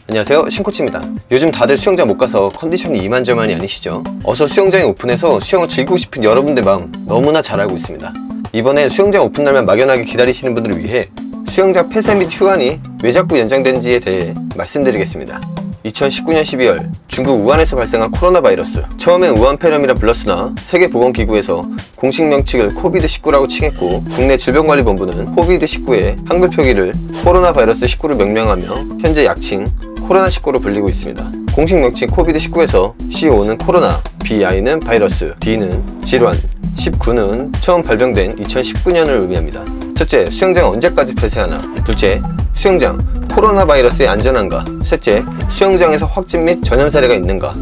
안녕하세요, 신코치입니다. 요즘 다들 수영장 못 가서 컨디션이 이만저만이 아니시죠? 어서 수영장에 오픈해서 수영을 즐기고 싶은 여러분들 마음 너무나 잘 알고 있습니다. 이번에 수영장 오픈날만 막연하게 기다리시는 분들을 위해 수영장 폐쇄 및 휴관이 왜 자꾸 연장된지에 대해 말씀드리겠습니다. 2019년 12월 중국 우한에서 발생한 코로나 바이러스, 처음엔 우한폐렴이라 불렀으나 세계보건기구에서 공식 명칭을 코비드19라고 칭했고, 국내 질병관리본부는 코비드19의 한글 표기를 코로나 바이러스 19로 명명하며 현재 약칭 코로나19로 불리고 있습니다. 공식 명칭 코비드19에서 CO는 코로나, BI는 바이러스, D는 질환, 19는 처음 발병된 2019년을 의미합니다. 첫째, 수영장 언제까지 폐쇄하나? 둘째, 수영장 코로나 바이러스의 안전한가? 셋째, 수영장에서 확진 및 전염 사례가 있는가?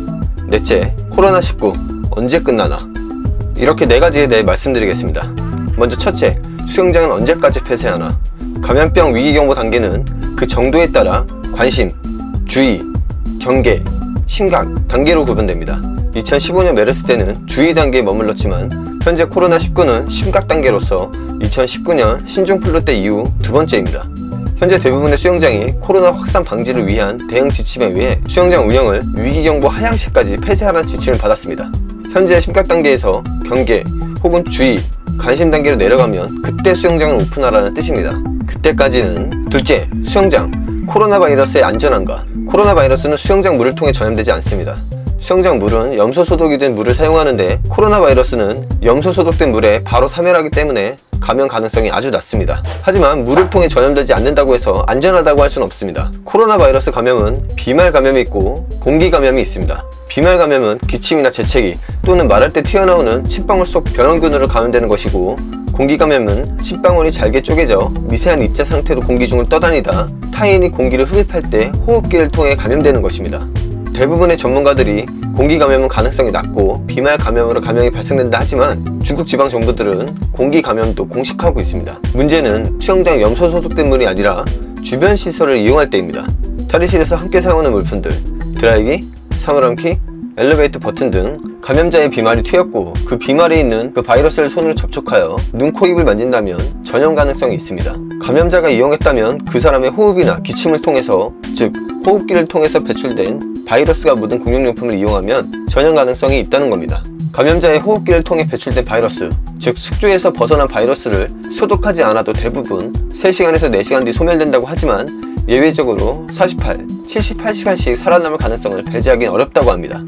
넷째, 코로나19 언제 끝나나? 이렇게 네 가지에 대해 말씀드리겠습니다. 먼저 첫째, 수영장은 언제까지 폐쇄하나? 감염병 위기경보 단계는 그 정도에 따라 관심, 주의, 경계, 심각 단계로 구분됩니다. 2015년 메르스 때는 주의 단계에 머물렀지만 현재 코로나19는 심각 단계로서 2019년 신종플루 때 이후 두 번째입니다. 현재 대부분의 수영장이 코로나 확산 방지를 위한 대응 지침에 의해 수영장 운영을 위기경보 하향시까지 폐쇄하라는 지침을 받았습니다. 현재 심각 단계에서 경계 혹은 주의, 관심 단계로 내려가면 그때 수영장을 오픈하라는 뜻입니다. 그때까지는 둘째, 수영장 코로나 바이러스의 안전한가? 코로나 바이러스는 수영장 물을 통해 전염되지 않습니다. 수영장 물은 염소 소독이 된 물을 사용하는데 코로나 바이러스는 염소 소독된 물에 바로 사멸하기 때문에 감염 가능성이 아주 낮습니다. 하지만 물을 통해 전염되지 않는다고 해서 안전하다고 할 수는 없습니다. 코로나 바이러스 감염은 비말 감염이 있고 공기 감염이 있습니다. 비말 감염은 기침이나 재채기 또는 말할 때 튀어나오는 침방울 속 변원균으로 감염되는 것이고, 공기 감염은 침방울이 잘게 쪼개져 미세한 입자 상태로 공기 중을 떠다니다 타인이 공기를 흡입할 때 호흡기를 통해 감염되는 것입니다. 대부분의 전문가들이 공기 감염은 가능성이 낮고 비말 감염으로 감염이 발생된다 하지만 중국 지방 정부들은 공기 감염도 공식화하고 있습니다. 문제는 수영장 염소 소독된 물이 아니라 주변 시설을 이용할 때입니다. 탈의실에서 함께 사용하는 물품들, 드라이기, 사물함키, 엘리베이터 버튼 등 감염자의 비말이 튀었고 그 비말에 있는 그 바이러스를 손으로 접촉하여 눈, 코, 입을 만진다면 전염 가능성이 있습니다. 감염자가 이용했다면 그 사람의 호흡이나 기침을 통해서, 즉 호흡기를 통해서 배출된 바이러스가 묻은 공용용품을 이용하면 전염 가능성이 있다는 겁니다. 감염자의 호흡기를 통해 배출된 바이러스, 즉 숙주에서 벗어난 바이러스를 소독하지 않아도 대부분 3시간에서 4시간 뒤 소멸된다고 하지만 예외적으로 48, 78시간씩 살아남을 가능성을 배제하기는 어렵다고 합니다.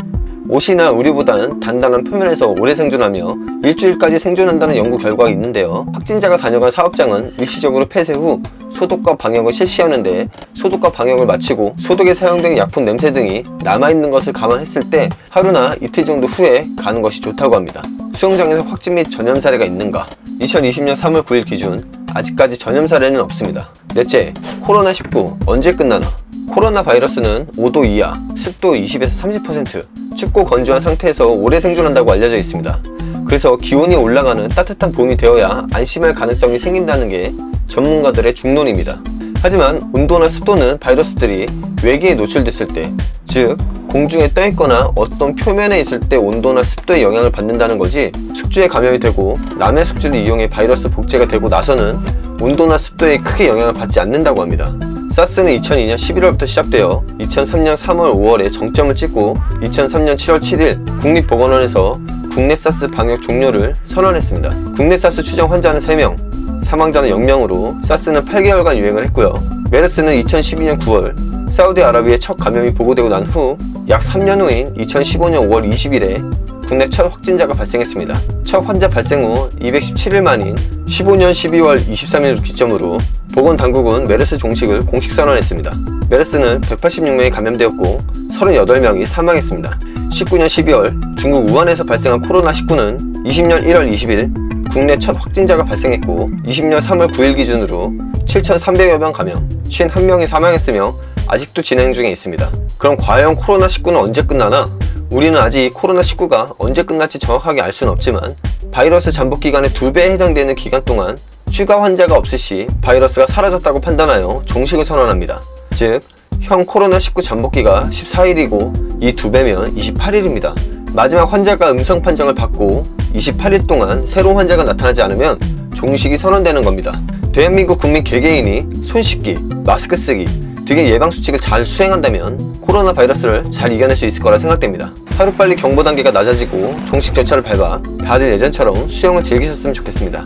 옷이나 의류보다는 단단한 표면에서 오래 생존하며 일주일까지 생존한다는 연구 결과가 있는데요. 확진자가 다녀간 사업장은 일시적으로 폐쇄 후 소독과 방역을 실시하는데, 소독과 방역을 마치고 소독에 사용된 약품 냄새 등이 남아있는 것을 감안했을 때 하루나 이틀 정도 후에 가는 것이 좋다고 합니다. 수영장에서 확진 및 전염 사례가 있는가? 2020년 3월 9일 기준 아직까지 전염 사례는 없습니다. 넷째, 코로나19 언제 끝나나? 코로나 바이러스는 5도 이하, 습도 20에서 30%, 춥고 건조한 상태에서 오래 생존한다고 알려져 있습니다. 그래서 기온이 올라가는 따뜻한 봄이 되어야 안심할 가능성이 생긴다는 게 전문가들의 중론입니다. 하지만 온도나 습도는 바이러스들이 외기에 노출됐을 때, 즉 공중에 떠 있거나 어떤 표면에 있을 때 온도나 습도에 영향을 받는다는 거지, 숙주에 감염이 되고 남의 숙주를 이용해 바이러스 복제가 되고 나서는 온도나 습도에 크게 영향을 받지 않는다고 합니다. 사스는 2002년 11월부터 시작되어 2003년 3월 5월에 정점을 찍고 2003년 7월 7일 국립보건원에서 국내 사스 방역 종료를 선언했습니다. 국내 사스 추정 환자는 3명, 사망자는 0명으로 사스는 8개월간 유행을 했고요. 메르스는 2012년 9월 사우디아라비아의 첫 감염이 보고되고 난 후 약 3년 후인 2015년 5월 20일에 국내 첫 확진자가 발생했습니다. 첫 환자 발생 후 217일 만인 15년 12월 23일 기점으로 보건당국은 메르스 종식을 공식 선언했습니다. 메르스는 186명이 감염되었고 38명이 사망했습니다. 19년 12월 중국 우한에서 발생한 코로나19는 20년 1월 20일 국내 첫 확진자가 발생했고 20년 3월 9일 기준으로 7,300여 명 감염, 51명이 사망했으며 아직도 진행 중에 있습니다. 그럼 과연 코로나19는 언제 끝나나? 우리는 아직 코로나19가 언제 끝날지 정확하게 알 수는 없지만 바이러스 잠복 기간의 2배에 해당되는 기간 동안 추가 환자가 없을 시 바이러스가 사라졌다고 판단하여 종식을 선언합니다. 즉, 현 코로나19 잠복기가 14일이고 이 2배면 28일입니다. 마지막 환자가 음성 판정을 받고 28일 동안 새로운 환자가 나타나지 않으면 종식이 선언되는 겁니다. 대한민국 국민 개개인이 손 씻기, 마스크 쓰기, 등의 예방수칙을 잘 수행한다면 코로나 바이러스를 잘 이겨낼 수 있을 거라 생각됩니다. 하루빨리 경보 단계가 낮아지고 정식 절차를 밟아 다들 예전처럼 수영을 즐기셨으면 좋겠습니다.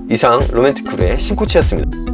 이상 로맨틱크루의 신코치였습니다.